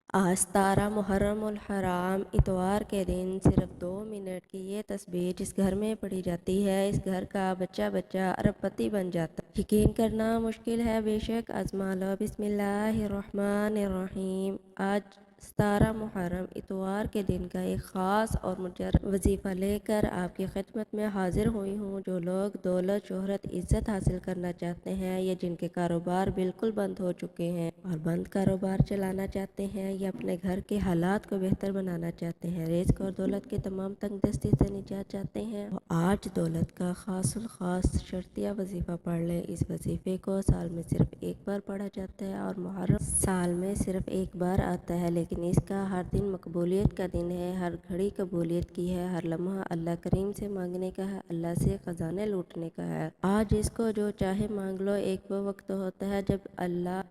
آج 17 محرم الحرام اتوار کے دن صرف 2 منٹ کی یہ تسبیح جس گھر میں پڑھی جاتی ہے اس گھر کا بچہ بچہ ارب پتی بن جاتا ہے۔ یقین کرنا مشکل ہے، بے شک آزما لو۔ بسم اللہ الرحمن الرحیم۔ آج 17 محرم اتوار کے دن کا ایک خاص اور مجرد وظیفہ لے کر آپ کی خدمت میں حاضر ہوئی ہوں۔ جو لوگ دولت، شہرت، عزت حاصل کرنا چاہتے ہیں یا جن کے کاروبار بالکل بند ہو چکے ہیں اور بند کاروبار چلانا چاہتے ہیں یا اپنے گھر کے حالات کو بہتر بنانا چاہتے ہیں، رزق اور دولت کے تمام تنگ دستی سے نجات چاہتے ہیں، وہ آج دولت کا خاص الخاص شرطیہ وظیفہ پڑھ لیں۔ اس وظیفے کو سال میں صرف ایک بار پڑھا جاتا ہے اور محرم سال میں صرف ایک بار آتا ہے، لیکن اس کا ہر دن مقبولیت کا دن ہے، ہر گھڑی قبولیت کی ہے، ہر لمحہ اللہ کریم سے مانگنے کا ہے، اللہ سے خزانے لوٹنے کا ہے۔ آج اس کو جو چاہے مانگ لو۔ ایک وہ وقت ہوتا ہے جب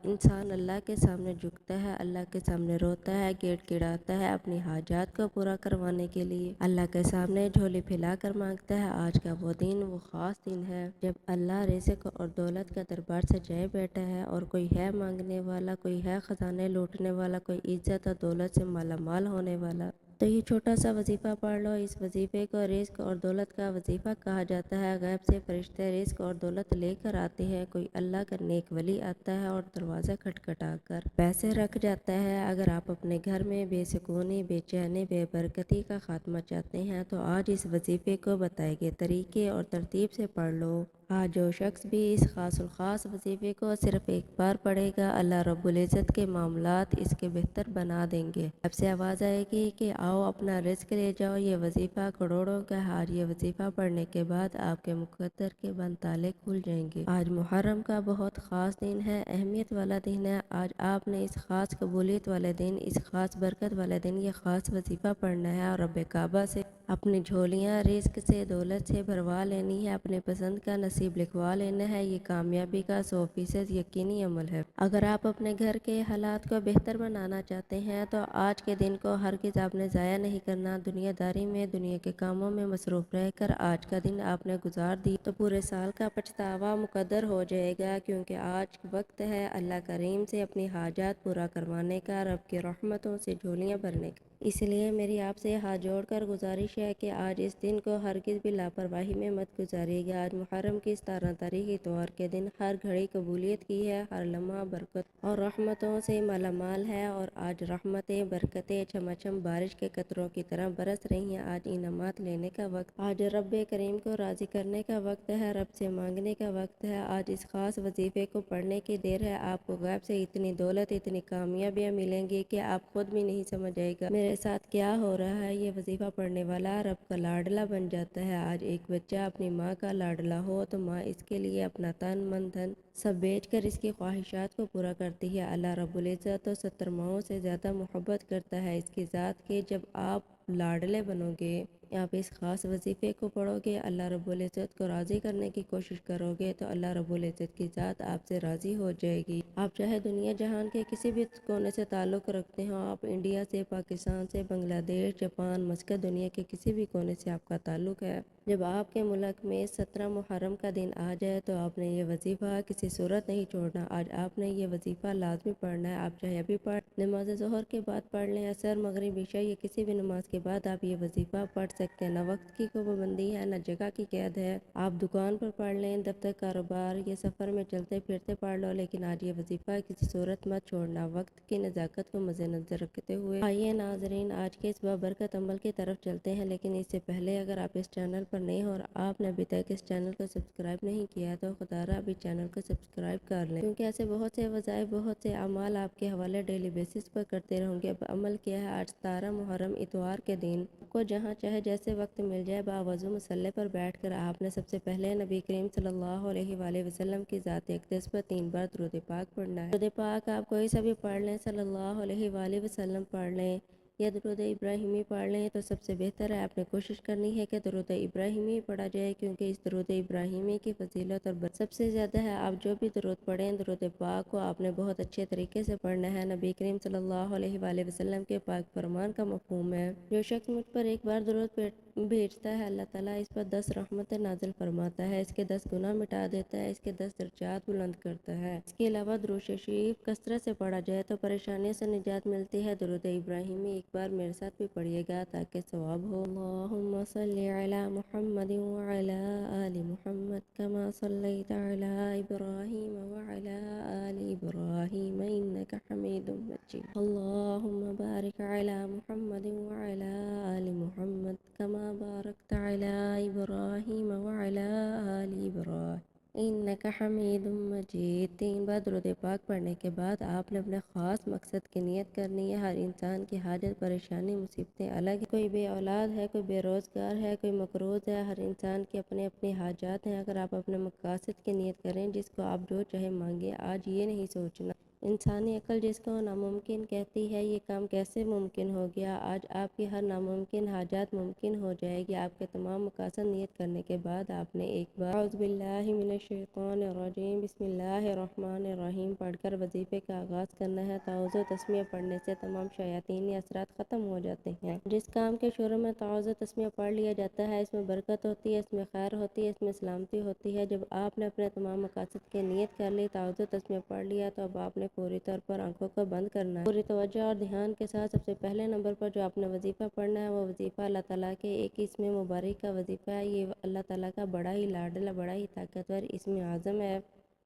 انسان اللہ کے سامنے جھکتا ہے، اللہ کے سامنے روتا ہے، گڑ گڑاتا ہے اپنی حاجات کو پورا کروانے کے لیے، اللہ کے سامنے جھولی پھیلا کر مانگتا ہے۔ آج کا وہ دن، وہ خاص دن ہے جب اللہ رزق اور دولت کا دربار سجائے بیٹھا ہے اور کوئی ہے مانگنے والا، کوئی ہے خزانے لوٹنے والا، کوئی عزت اور دولت سے مالا مال ہونے والا۔ تو یہ چھوٹا سا وظیفہ پڑھ لو۔ اس وظیفے کو رزق اور دولت کا وظیفہ کہا جاتا ہے۔ غیب سے فرشتے رزق اور دولت لے کر آتے ہیں، کوئی اللہ کا نیک ولی آتا ہے اور دروازہ کھٹکھٹا کر پیسے رکھ جاتا ہے۔ اگر آپ اپنے گھر میں بے سکونی، بے چینی، بے برکتی کا خاتمہ چاہتے ہیں تو آج اس وظیفے کو بتائے گئے طریقے اور ترتیب سے پڑھ لو۔ آج جو شخص بھی اس خاص الخاص وظیفے کو صرف ایک بار پڑھے گا، اللہ رب العزت کے معاملات اس کے بہتر بنا دیں گے۔ اب سے آواز آئے گی کہ آؤ اپنا رزق لے جاؤ، یہ وظیفہ کروڑوں کا ہے۔ آج یہ وظیفہ پڑھنے کے بعد آپ کے مقدر کے بند تالے کھل جائیں گے۔ آج محرم کا بہت خاص دن ہے، اہمیت والا دن ہے۔ آج آپ نے اس خاص قبولیت والے دن، اس خاص برکت والے دن یہ خاص وظیفہ پڑھنا ہے اور رب کعبہ سے اپنی جھولیاں رزق سے، دولت سے بھروا لینی ہے، اپنے پسند کا نصیب لکھوا لینا ہے۔ یہ کامیابی کا 100% یقینی عمل ہے۔ اگر آپ اپنے گھر کے حالات کو بہتر بنانا چاہتے ہیں تو آج کے دن کو ہرگز آپ نے ضائع نہیں کرنا۔ دنیا داری میں، دنیا کے کاموں میں مصروف رہ کر آج کا دن آپ نے گزار دی تو پورے سال کا پچھتاوا مقدر ہو جائے گا، کیونکہ آج وقت ہے اللہ کریم سے اپنی حاجات پورا کروانے کا، رب کی رحمتوں سے جھولیاں بھرنے کا۔ اس لیے میری آپ سے ہاتھ جوڑ کر گزارش ہے کہ آج اس دن کو ہرگز بھی لاپرواہی میں مت گزاریے گا۔ آج محرم کی 17 تاریخ اتوار کے دن ہر گھڑی قبولیت کی ہے، ہر لمحہ برکت اور رحمتوں سے مالا مال ہے، اور آج رحمتیں، برکتیں چھماچھم بارش کے قطروں کی طرح برس رہی ہیں۔ آج انعامات لینے کا وقت، آج رب کریم کو راضی کرنے کا وقت ہے، رب سے مانگنے کا وقت ہے۔ آج اس خاص وظیفے کو پڑھنے کی دیر ہے۔ آپ کو غیب سے اتنی دولت، اتنی کامیابیاں ملیں گی کہ آپ خود بھی نہیں سمجھ آئے گا میرے ساتھ کیا ہو رہا ہے۔ یہ وظیفہ پڑھنے والا رب کا لاڈلا بن جاتا ہے۔ آج ایک بچہ اپنی ماں کا لاڈلا ہو تو ماں اس کے لیے اپنا تن من دھن سب بیچ کر اس کی خواہشات کو پورا کرتی ہے۔ اللہ رب العزت تو 70 ماؤں سے زیادہ محبت کرتا ہے اس کی ذات کے۔ جب آپ لاڈلے بنو گے، آپ اس خاص وظیفے کو پڑھو گے، اللہ رب العزت کو راضی کرنے کی کوشش کرو گے تو اللہ رب العزت کی ذات آپ سے راضی ہو جائے گی۔ آپ چاہے دنیا جہان کے کسی بھی کونے سے تعلق رکھتے ہوں، آپ انڈیا سے، پاکستان سے، بنگلہ دیش، جاپان، مسقط، دنیا کے کسی بھی کونے سے آپ کا تعلق ہے، جب آپ کے ملک میں 17 محرم کا دن آ جائے تو آپ نے یہ وظیفہ کسی صورت نہیں چھوڑنا۔ آج آپ نے یہ وظیفہ لازمی پڑھنا ہے۔ آپ چاہے ابھی پڑھ، نماز ظہر کے بعد پڑھ لیں، عصر، مغرب، عشاء، یا کسی بھی نماز کے بعد آپ یہ وظیفہ پڑھ سکتے ہیں۔ نہ وقت کی کوئی پابندی ہے، نہ جگہ کی قید ہے۔ آپ دکان پر پڑھ لیں، دفتر، کاروبار یا سفر میں چلتے پھرتے پڑھ لو، لیکن آج یہ وظیفہ کسی صورت مت چھوڑنا۔ وقت کی نزاکت کو مد نظر رکھتے ہوئے آئیے ناظرین آج کے اس بابرکت عمل کی طرف چلتے ہیں، لیکن اس سے پہلے اگر آپ اس چینل پر نئے ہو اور آپ نے ابھی تک اس چینل کو سبسکرائب نہیں کیا تو خدا را ابھی چینل کو سبسکرائب کر لیں، کیونکہ ایسے بہت سے وظائف، بہت سے اعمال آپ کے حوالے ڈیلی بیسس پر کرتے رہوں گے۔ اب عمل کیا ہے، آج 17 محرم اتوار کے دن کو جہاں چاہے جیسے وقت مل جائے، باوضو مصلی پر بیٹھ کر آپ نے سب سے پہلے نبی کریم صلی اللہ علیہ وآلہ وسلم کی ذات اقدس پر 3 بار درود پاک پڑھنا ہے۔ درود پاک آپ کوئی سا بھی پڑھ لیں، صلی اللہ علیہ وآلہ وسلم پڑھ لیں، یا درود ابراہیمی پڑھ لیں تو سب سے بہتر ہے۔ آپ نے کوشش کرنی ہے کہ درود ابراہیمی پڑھا جائے، کیونکہ اس درود ابراہیمی کی فضیلت اور برکت سب سے زیادہ ہے۔ آپ جو بھی درود پڑھیں، درود پاک کو آپ نے بہت اچھے طریقے سے پڑھنا ہے۔ نبی کریم صلی اللہ علیہ وآلہ وسلم کے پاک فرمان کا مفہوم ہے، جو شخص مجھ پر ایک بار درود بھیجتا ہے، اللہ تعالیٰ اس پر 10 رحمتیں نازل فرماتا ہے، اس کے 10 گناہ مٹا دیتا ہے، اس کے 10 درجات بلند کرتا ہے۔ اس کے علاوہ درود شریف کثرت سے پڑھا جائے تو پریشانی سے نجات ملتی ہے۔ درود ابراہیمی ایک بار میرے ساتھ بھی پڑھیے گا تاکہ ثواب ہو۔ اللہم صلی علی محمد وعلی آل محمد کما صلیت علی ابراہیم وعلی آل ابراہیم انک حمید مجید۔ اللہم بارک علی محمد وعلی آل محمد کما بارکت علی ابراہیم وعلی آل ابراہیم انک حمید مجید۔ 3 بار درود پاک پڑھنے کے بعد آپ نے اپنے خاص مقصد کی نیت کرنی ہے۔ ہر انسان کی حاجت، پریشانی، مصیبتیں الگ ہیں۔ کوئی بے اولاد ہے، کوئی بے روزگار ہے، کوئی مقروض ہے۔ ہر انسان کی اپنے اپنی حاجات ہیں۔ اگر آپ اپنے مقاصد کی نیت کریں، جس کو آپ جو چاہے مانگیں، آج یہ نہیں سوچنا انسانی عقل جس کو ناممکن کہتی ہے یہ کام کیسے ممکن ہو گیا، آج آپ کی ہر ناممکن حاجات ممکن ہو جائے گی۔ آپ کے تمام مقاصد نیت کرنے کے بعد آپ نے ایک بار اعوذ باللہ من الشیطان الرجیم بسم اللہ الرحمن الرحیم پڑھ کر وظیفے کا آغاز کرنا ہے۔ تعوذ و تسمیہ پڑھنے سے تمام شیاطینی اثرات ختم ہو جاتے ہیں۔ جس کام کے شروع میں تعوذ و تسمیہ پڑھ لیا جاتا ہے، اس میں برکت ہوتی ہے، اس میں خیر ہوتی ہے، اس میں سلامتی ہوتی ہے۔ جب آپ نے اپنے تمام مقاصد کی نیت کر لی، تعوذ و تسمیہ پڑھ لیا، تو اب آپ نے پوری طور پر آنکھوں کو بند کرنا ہے۔ پوری توجہ اور دھیان کے ساتھ سب سے پہلے نمبر پر جو آپ نے وظیفہ پڑھنا ہے، وہ وظیفہ اللہ تعالیٰ کے ایک اسم مبارک کا وظیفہ ہے۔ یہ اللہ تعالیٰ کا بڑا ہی لاڈلا، بڑا ہی طاقتور اسم اعظم ہے۔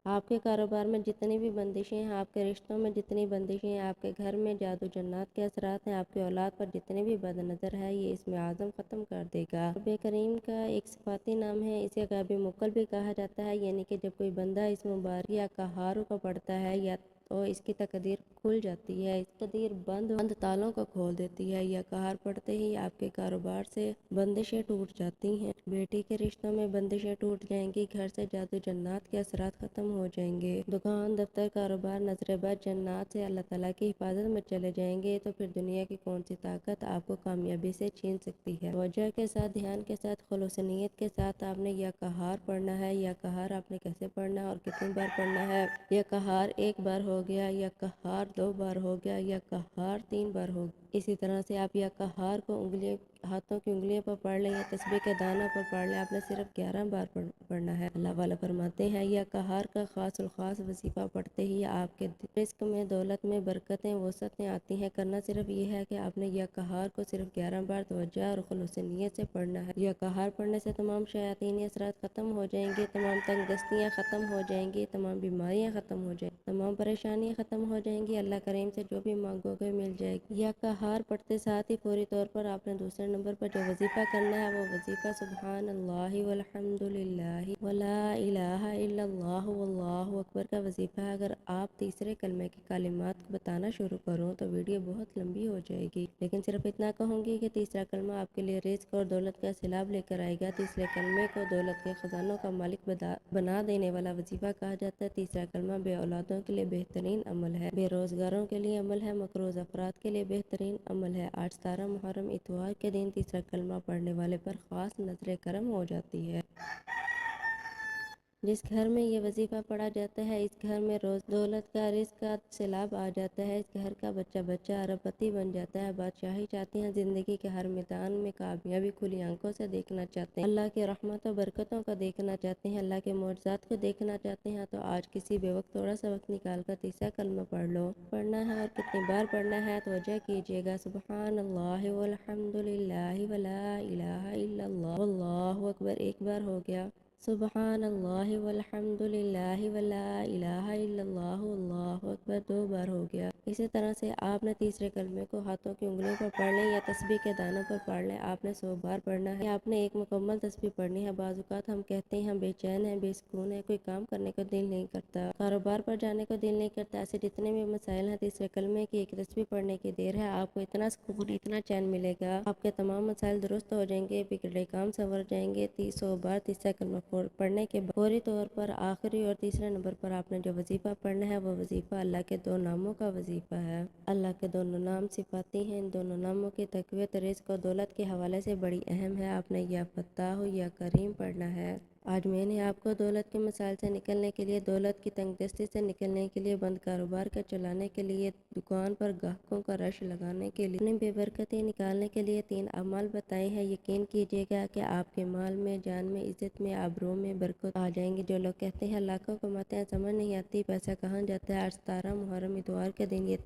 آپ کے کاروبار میں جتنی بھی بندشیں ہیں، آپ کے رشتوں میں جتنی بندشیں ہیں، آپ کے گھر میں جادو جنات کے اثرات ہیں، آپ کے اولاد پر جتنے بھی بد نظر ہے، یہ اسم اعظم ختم کر دے گا۔ رب کریم کا ایک صفاتی نام ہے، اسے غیبی مقل بھی کہا جاتا ہے، یعنی کہ جب کوئی بندہ اس مبارک یا قہار کو پڑھتا ہے یا تو اس کی تقدیر کھل جاتی ہے، اس تقدیر بند تالوں کو کھول دیتی ہے۔ یا قہار پڑھتے ہی آپ کے کاروبار سے بندشیں ٹوٹ جاتی ہیں، بیٹی کے رشتوں میں بندشیں ٹوٹ جائیں گی، گھر سے جادو جنات کے اثرات ختم ہو جائیں گے، دکان، دفتر، کاروبار نظر بد جنات سے اللہ تعالیٰ کی حفاظت میں چلے جائیں گے، تو پھر دنیا کی کون سی طاقت آپ کو کامیابی سے چھین سکتی ہے۔ توجہ کے ساتھ، دھیان کے ساتھ، خلوص نیت کے ساتھ آپ نے یا قہار پڑھنا ہے۔ یا قہار آپ نے کیسے پڑھنا ہے اور کتنی بار پڑھنا ہے؟ یا قہار 1 بار ہو گیا، یا قہار 2 بار ہو گیا، یا قہار 3 بار ہو گیا۔ اسی طرح سے آپ یا قہار کو ہاتھوں کی انگلیوں پر پڑھ لیں یا تسبیح کے دانوں پر پڑھ لیں۔ آپ نے صرف 11 بار پڑھنا ہے۔ اللہ والا فرماتے ہیں یا قہار کا خاص الخاص وظیفہ پڑھتے ہی آپ کے رزق میں، دولت میں برکتیں، وسعتیں آتی ہیں۔ کرنا صرف یہ ہے کہ آپ نے یا قہار کو صرف 11 بار توجہ اور خلوص نیت سے پڑھنا ہے۔ یا قہار پڑھنے سے تمام شیاطینی اثرات ختم ہو جائیں گے، تمام تنگ دستیاں ختم ہو جائیں گی، تمام بیماریاں ختم ہو جائیں گی، تمام پریشانیاں ختم ہو جائیں گی، اللہ کریم سے جو بھی مانگو گے مل جائے گی۔ یا قہار پڑھتے ساتھ ہی فوری طور پر آپ نے دوسرے نمبر پر جو وظیفہ کرنا ہے، وہ وظیفہ سبحان اللہ والحمد للہ ولا الہ الا اللہ واللہ اکبر کا وظیفہ ہے۔ اگر آپ تیسرے کلمے کے کلمات کو بتانا شروع کروں تو ویڈیو بہت لمبی ہو جائے گی، لیکن صرف اتنا کہوں گی کہ تیسرا کلمہ آپ کے لیے رزق اور دولت کا سیلاب لے کر آئے گا۔ تیسرے کلمے کو دولت کے خزانوں کا مالک بنا دینے والا وظیفہ کہا جاتا ہے۔ تیسرا کلمہ بے اولادوں کے لیے بہترین عمل ہے، بے روزگاروں کے لیے عمل ہے، مقروض افراد کے لیے بہترین عمل ہے۔ آج 17 محرم اتوار کے دن تیسرا کلمہ پڑھنے والے پر خاص نظر کرم ہو جاتی ہے۔ جس گھر میں یہ وظیفہ پڑھا جاتا ہے، اس گھر میں روز دولت کا، رزق کا سیلاب آ جاتا ہے، اس گھر کا بچہ بچہ ارب پتی بن جاتا ہے، بادشاہی چاہتے ہیں، زندگی کے ہر میدان میں کامیابی کھلی آنکھوں سے دیکھنا چاہتے ہیں، اللہ کے رحمت و برکتوں کو دیکھنا چاہتے ہیں، اللہ کے معجزات کو دیکھنا چاہتے ہیں، تو آج کسی بھی وقت تھوڑا سا وقت نکال کر تیسرا کلمہ پڑھ لو۔ پڑھنا ہے اور کتنی بار پڑھنا ہے توجہ کیجیے گا۔ سبحان اللہ والحمد للہ ولا الہ الا اللہ واللہ اکبر 1 بار ہو گیا، سبحان اللہ والحمد للہ ولا الہ الا اللہ واللہ اکبر 2 بار ہو گیا۔ اسی طرح سے آپ نے تیسرے کلمے کو ہاتھوں کی انگلیوں پر پڑھ لیں یا تسبیح کے دانوں پر پڑھ لیں۔ آپ نے 100 بار پڑھنا ہے، آپ نے ایک مکمل تسبیح پڑھنی ہے۔ بعض اوقات ہم کہتے ہیں ہم بے چین ہیں، بے سکون ہیں، کوئی کام کرنے کو دل نہیں کرتا، کاروبار پر جانے کو دل نہیں کرتا، ایسے جتنے بھی مسائل ہیں، تیسرے کلمے کی ایک تسبیح پڑھنے کی دیر ہے، آپ کو اتنا سکون، اتنا چین ملے گا، آپ کے تمام مسائل درست ہو جائیں گے، بگڑے کام سنور جائیں گے۔ 100 بار تیسرا کلمہ پڑھنے کے بعد فوری طور پر آخری اور تیسرے نمبر پر آپ نے جو وظیفہ پڑھنا ہے، وہ وظیفہ اللہ کے 2 ناموں کا وظیفہ وظیفہ ہے۔ اللہ کے دونوں نام صفاتی ہیں، ان دونوں ناموں کی تقویت رزق و دولت کے حوالے سے بڑی اہم ہے۔ آپ نے یا فتاح یا کریم پڑھنا ہے۔ آج میں نے آپ کو دولت کے مسائل سے نکلنے کے لیے، دولت کی تنگ دستی سے نکلنے کے لیے، بند کاروبار کا چلانے کے لیے، دکان پر گاہکوں کا رش لگانے کے لیے، اپنی بے برکتی نکالنے کے لیے 3 اعمال بتائے ہیں۔ یقین کیجیے گا کہ آپ کے مال میں، جان میں، عزت میں، آبرو میں برکت آ جائیں گی۔ جو لوگ کہتے ہیں لاکھوں کماتے ہیں، سمجھ نہیں آتی پیسہ کہاں جاتا ہے۔ آج 17 محرم اتوار کے دن یہ